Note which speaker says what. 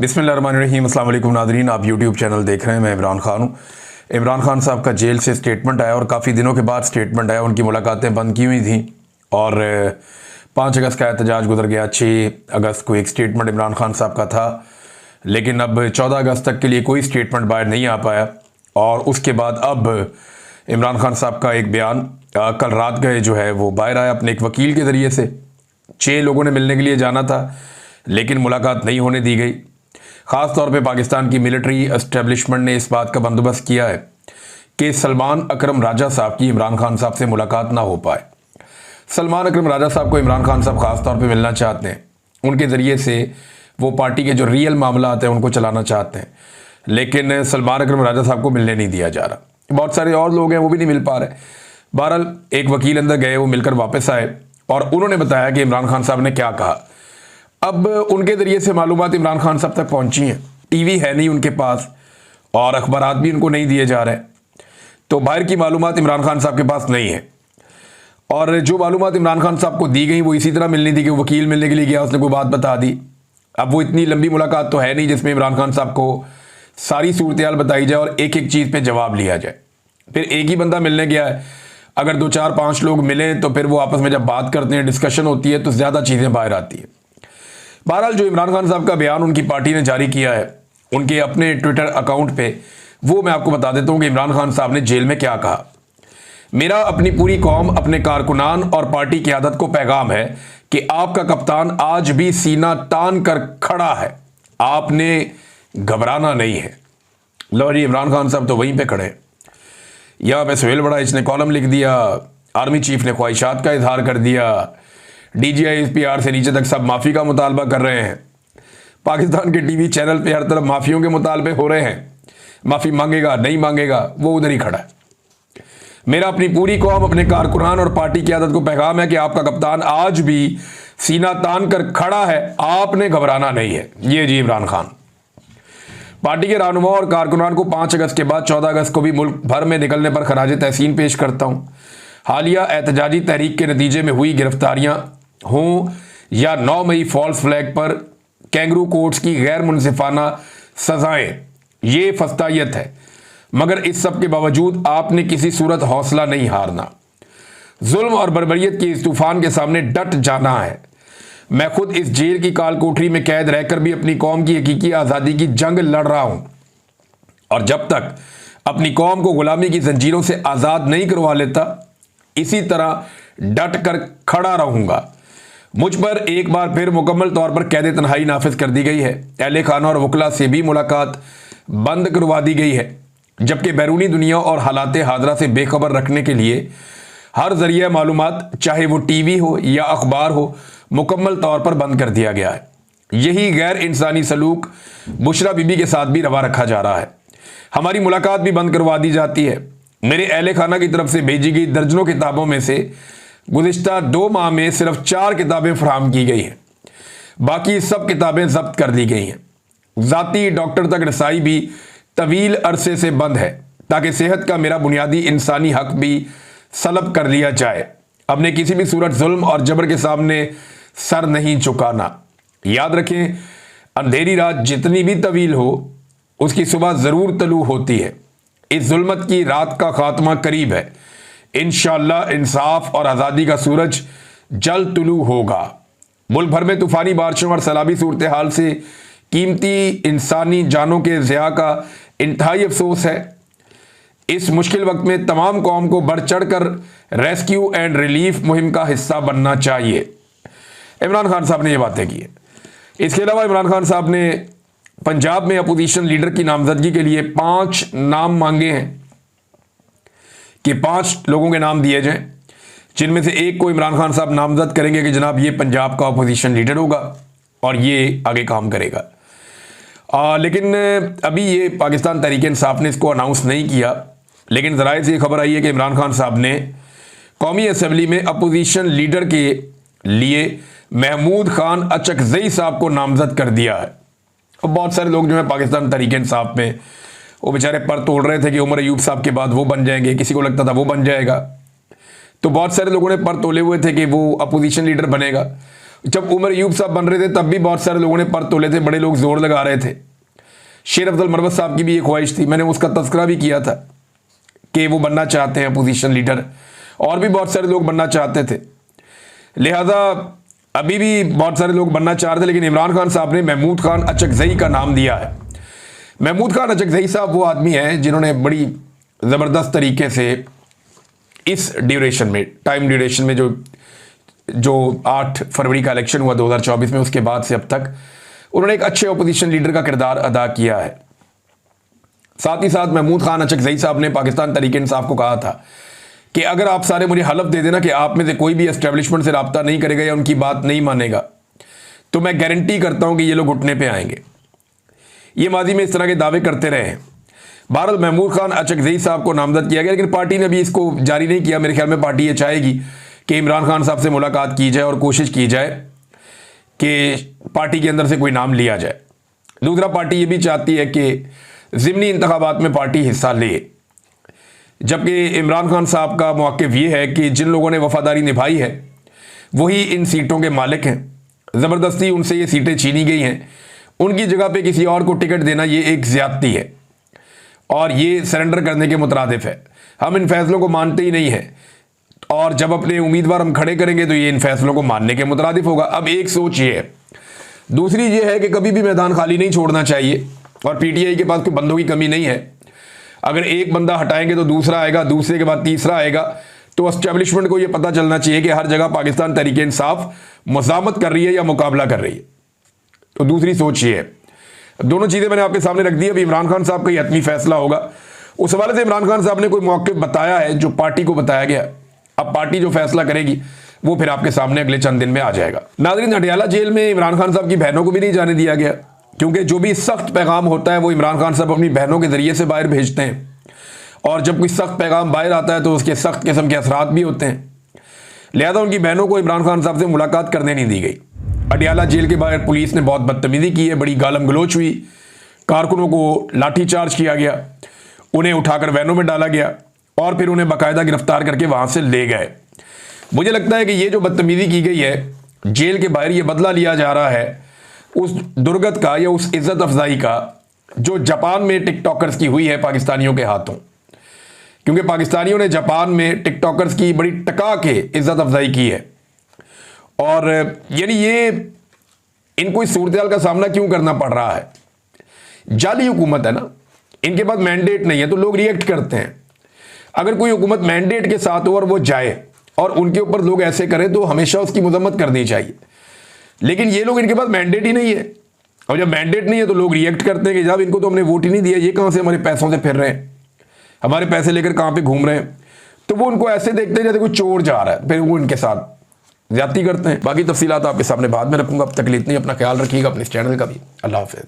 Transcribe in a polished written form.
Speaker 1: बिस्मिल्लाहिर्रहमानिर्रहीम। अस्सलाम वालेकुम नाज़रीन, आप यूट्यूब चैनल देख रहे हैं। मैं इमरान खान हूँ। इमरान खान साहब का जेल से स्टेटमेंट आया और काफ़ी दिनों के बाद स्टेटमेंट आया। उनकी मुलाकातें बंद की हुई थी और 5 अगस्त का एहतजाज गुजर गया। 6 अगस्त को एक स्टेटमेंट इमरान खान साहब का था, लेकिन अब 14 अगस्त तक के लिए कोई स्टेटमेंट बाहर नहीं आ पाया। और उसके बाद अब इमरान खान साहब का एक बयान कल रात गए जो है वो बाहर आया अपने एक वकील के ज़रिए से। 6 लोगों ने मिलने के लिए जाना था, लेकिन मुलाकात नहीं होने दी गई। ख़ास तौर पे पाकिस्तान की मिलिट्री एस्टेब्लिशमेंट ने इस बात का बंदोबस्त किया है कि सलमान अकरम राजा साहब की इमरान खान साहब से मुलाकात ना हो पाए। सलमान अकरम राजा साहब को इमरान खान साहब ख़ास तौर पे मिलना चाहते हैं। उनके ज़रिए से वो पार्टी के जो रियल मामला आते हैं उनको चलाना चाहते हैं, लेकिन सलमान अकरम राजा साहब को मिलने नहीं दिया जा रहा। बहुत सारे और लोग हैं वो भी नहीं मिल पा रहे। बहरहाल एक वकील अंदर गए, वो मिलकर वापस आए और उन्होंने बताया कि इमरान खान साहब ने क्या कहा। अब उनके ज़रिए से मालूमात इमरान खान साहब तक पहुंची हैं। टीवी है नहीं उनके पास और अखबारात भी उनको नहीं दिए जा रहे, तो बाहर की मालूमात इमरान खान साहब के पास नहीं है। और जो मालूमात इमरान खान साहब को दी गई वो इसी तरह मिलनी थी कि वकील मिलने के लिए गया, उसने कोई बात बता दी। अब वो इतनी लंबी मुलाकात तो है नहीं जिसमें इमरान खान साहब को सारी सूरत हाल बताई जाए और एक एक चीज़ पर जवाब लिया जाए। फिर एक ही बंदा मिलने गया है, अगर 2 4 5 लोग मिलें तो फिर वो आपस में जब बात करते हैं, डिस्कशन होती है, तो ज़्यादा चीज़ें बाहर आती है। बहरहाल जो इमरान खान साहब का बयान उनकी पार्टी ने जारी किया है उनके अपने ट्विटर अकाउंट पे, वो मैं आपको बता देता हूँ कि इमरान खान साहब ने जेल में क्या कहा। मेरा अपनी पूरी कौम, अपने कारकुनान और पार्टी क़यादत को पैगाम है कि आपका कप्तान आज भी सीना तान कर खड़ा है, आपने घबराना नहीं है। लो जी, इमरान खान साहब तो वहीं पे खड़े हैं। यहाँ पे सुहेल बड़ा इसने कॉलम लिख दिया, आर्मी चीफ ने ख्वाहिशात का इजहार कर दिया, DGI SPR से नीचे तक सब माफ़ी का मुतालबा कर रहे हैं। पाकिस्तान के टीवी चैनल पे हर तरफ माफ़ियों के मुतालबे हो रहे हैं। माफ़ी मांगेगा नहीं मांगेगा, वो उधर ही खड़ा है। मेरा अपनी पूरी कौम, अपने कारकुनान और पार्टी की आदत को पैगाम है कि आपका कप्तान आज भी सीना तान कर खड़ा है, आपने घबराना नहीं है। ये जी इमरान खान। पार्टी के रहनुमा और कारकुनान को 5 अगस्त के बाद 14 अगस्त को भी मुल्क भर में निकलने पर खराज तहसीन पेश करता हूँ। हालिया एहतजाजी तहरीक के नतीजे में हुई गिरफ्तारियां हों या 9 मई फॉल्स फ्लैग पर कैंगरू कोर्ट्स की गैर मुनसिफाना सजाएं, ये फस्तायत है। मगर इस सब के बावजूद आपने किसी सूरत हौसला नहीं हारना। जुल्म और बर्बरियत के इस तूफान के सामने डट जाना है। मैं खुद इस जेल की काल कोठरी में कैद रहकर भी अपनी कौम की हकीकी आज़ादी की जंग लड़ रहा हूं, और जब तक अपनी कौम को गुलामी की जंजीरों से आज़ाद नहीं करवा लेता, इसी तरह डट कर खड़ा रहूंगा। मुझ पर एक बार फिर मुकम्मल तौर पर कैद तन्हाई नाफिज कर दी गई है। अहले खाना और वकला से भी मुलाकात बंद करवा दी गई है, जबकि बैरूनी दुनिया और हालात हादरा से बेखबर रखने के लिए हर जरिया मालूमात, चाहे वो टीवी हो या अखबार हो, मुकम्मल तौर पर बंद कर दिया गया है। यही गैर इंसानी सलूक बुशरा बीबी के साथ भी रवा रखा जा रहा है। हमारी मुलाकात भी बंद करवा दी जाती है। मेरे अहले खाना की तरफ से भेजी गई दर्जनों किताबों में से गुज़िश्ता 2 माह में सिर्फ 4 किताबें फराहम की गई हैं, बाकी सब किताबें जब्त कर दी गई हैं। ज़ाती डॉक्टर तक रसाई भी तवील अरसे से बंद है, ताकि सेहत का मेरा बुनियादी इंसानी हक भी सलब कर लिया जाए। हमने किसी भी सूरत जुल्म और जबर के सामने सर नहीं झुकाना। याद रखें, अंधेरी रात जितनी भी तवील हो, उसकी सुबह ज़रूर तलू होती है। इस जुल्मत की रात का खात्मा करीब है। इंशाअल्लाह इंसाफ और आज़ादी का सूरज जल्द तुलू होगा। मुल्क भर में तूफ़ानी बारिशों और सैलाबी सूरत हाल से कीमती इंसानी जानों के ज़िया का इंतहाई अफसोस है। इस मुश्किल वक्त में तमाम कौम को बढ़ चढ़ कर रेस्क्यू एंड रिलीफ मुहिम का हिस्सा बनना चाहिए। इमरान खान साहब ने ये बातें की है। इसके अलावा इमरान खान साहब ने पंजाब में अपोजिशन लीडर की नामजदगी के लिए 5 नाम मांगे हैं कि 5 लोगों के नाम दिए जाएं, जिनमें से एक को इमरान खान साहब नामजद करेंगे कि जनाब ये पंजाब का अपोजिशन लीडर होगा और ये आगे काम करेगा। लेकिन अभी ये पाकिस्तान तहरीक इंसाफ ने इसको अनाउंस नहीं किया, लेकिन ज़राए से ये खबर आई है कि इमरान खान साहब ने कौमी असम्बली में अपोजिशन लीडर के लिए महमूद खान अचकज़ई साहब को नामजद कर दिया है। और बहुत सारे लोग जो है पाकिस्तान तहरीक इंसाफ में वो बेचारे पर तोड़ रहे थे कि उमर अयूब साहब के बाद वो बन जाएंगे, किसी को लगता था वो बन जाएगा, तो बहुत सारे लोगों ने पर तोले हुए थे कि वो अपोजिशन लीडर बनेगा। जब उमर अयूब साहब बन रहे थे तब भी बहुत सारे लोगों ने पर तोले थे, बड़े लोग जोर लगा रहे थे। शेर अफजल मरवत साहब की भी एक ख्वाहिश थी, मैंने उसका तस्करा भी किया था कि वो बनना चाहते हैं अपोजिशन लीडर, और भी बहुत सारे लोग बनना चाहते थे। लिहाजा अभी भी बहुत सारे लोग बनना चाह रहे थे, लेकिन इमरान खान साहब ने महमूद खान अचकजई का नाम दिया है। महमूद खान अचकजई साहब वो आदमी हैं जिन्होंने बड़ी ज़बरदस्त तरीके से इस ड्यूरेशन में, टाइम ड्यूरेशन में, जो 8 फरवरी का इलेक्शन हुआ 2024 में, उसके बाद से अब तक उन्होंने एक अच्छे अपोजिशन लीडर का किरदार अदा किया है। साथ ही साथ महमूद खान अचकजई साहब ने पाकिस्तान तहरीक इंसाफ को कहा था कि अगर आप सारे मुझे हलफ दे देना कि आप में से कोई भी एस्टेब्लिशमेंट से रब्ता नहीं करेगा या उनकी बात नहीं मानेगा, तो मैं गारंटी करता हूं कि ये लोग घुटने पे आएंगे। ये माजी में इस तरह के दावे करते रहे हैं। बहरहाल महमूद खान अचकजई साहब को नामजद किया गया, लेकिन पार्टी ने अभी इसको जारी नहीं किया। मेरे ख्याल में पार्टी ये चाहेगी कि इमरान खान साहब से मुलाकात की जाए और कोशिश की जाए कि पार्टी के अंदर से कोई नाम लिया जाए। दूसरा, पार्टी ये भी चाहती है कि ज़िमनी इंतखाबात में पार्टी हिस्सा ले, जबकि इमरान खान साहब का मौक़िफ़ ये है कि जिन लोगों ने वफादारी निभाई है वही इन सीटों के मालिक हैं। ज़बरदस्ती उनसे ये सीटें छीनी गई हैं, उनकी जगह पे किसी और को टिकट देना ये एक ज़्यादती है और ये सरेंडर करने के मुतरादिफ है। हम इन फैसलों को मानते ही नहीं हैं, और जब अपने उम्मीदवार हम खड़े करेंगे तो ये इन फैसलों को मानने के मुतरादिफ होगा। अब एक सोच ये है। दूसरी ये है कि कभी भी मैदान खाली नहीं छोड़ना चाहिए, और पीटीआई के पास कोई बंदों की कमी नहीं है। अगर एक बंदा हटाएंगे तो दूसरा आएगा, दूसरे के बाद तीसरा आएगा। तो एस्टेब्लिशमेंट को ये पता चलना चाहिए कि हर जगह पाकिस्तान तहरीक इंसाफ मुज़ामत कर रही है या मुकाबला कर रही है। तो दूसरी सोच ये है। दोनों चीज़ें मैंने आपके सामने रख दी। अभी इमरान खान साहब का ये हतमी फैसला होगा। उस हवाले से इमरान खान साहब ने कोई मौक़िफ़ बताया है जो पार्टी को बताया गया। अब पार्टी जो फैसला करेगी वो फिर आपके सामने अगले चंद दिन में आ जाएगा। नाज़रीन, अडयाला जेल में इमरान खान साहब की बहनों को भी नहीं जाने दिया गया, क्योंकि जो भी सख्त पैगाम होता है वो इमरान खान साहब अपनी बहनों के ज़रिए से बाहर भेजते हैं, और जब कोई सख्त पैगाम बाहर आता है तो उसके सख्त किस्म के असरात भी होते हैं। लिहाजा उनकी बहनों को इमरान खान साहब से मुलाकात करने नहीं दी गई। अडयाला जेल के बाहर पुलिस ने बहुत बदतमीज़ी की है, बड़ी गालम गलोच हुई, कारकुनों को लाठी चार्ज किया गया, उन्हें उठाकर वैनों में डाला गया और फिर उन्हें बाकायदा गिरफ्तार करके वहाँ से ले गए। मुझे लगता है कि ये जो बदतमीज़ी की गई है जेल के बाहर, ये बदला लिया जा रहा है उस दुर्गत का या उस इज़्ज़त अफजाई का जो जापान में टिकटॉकर्स की हुई है पाकिस्तानियों के हाथों। क्योंकि पाकिस्तानियों ने जापान में टिकटॉकर्स की बड़ी टका के इज़्ज़त अफजाई की है, और यानी ये इनको इस सूरत हाल का सामना क्यों करना पड़ रहा है? जाली हुकूमत है ना, इनके पास मैंडेट नहीं है तो लोग रिएक्ट करते हैं। अगर कोई हुकूमत मैंडेट के साथ हो और वो जाए और उनके ऊपर लोग ऐसे करें तो हमेशा उसकी मजम्मत करनी चाहिए। लेकिन ये लोग, इनके पास मैंडेट ही नहीं है, और जब मैंडेट नहीं है तो लोग रिएक्ट करते हैं कि जब इनको तो हमने वोट ही नहीं दिया, ये कहाँ से हमारे पैसों से फिर रहे हैं, हमारे पैसे लेकर कहाँ पे घूम रहे हैं। तो वो उनको ऐसे देखते हैं जैसे कोई चोर जा रहा है, फिर वो इनके साथ ज्यादती करते हैं। बाकी तफसीलात आपके सामने बाद में रखूंगा। अब तक के लिए इतनी, अपना ख्याल रखिएगा, अपने इस चैनल का भी। अल्लाह हाफ़िज़।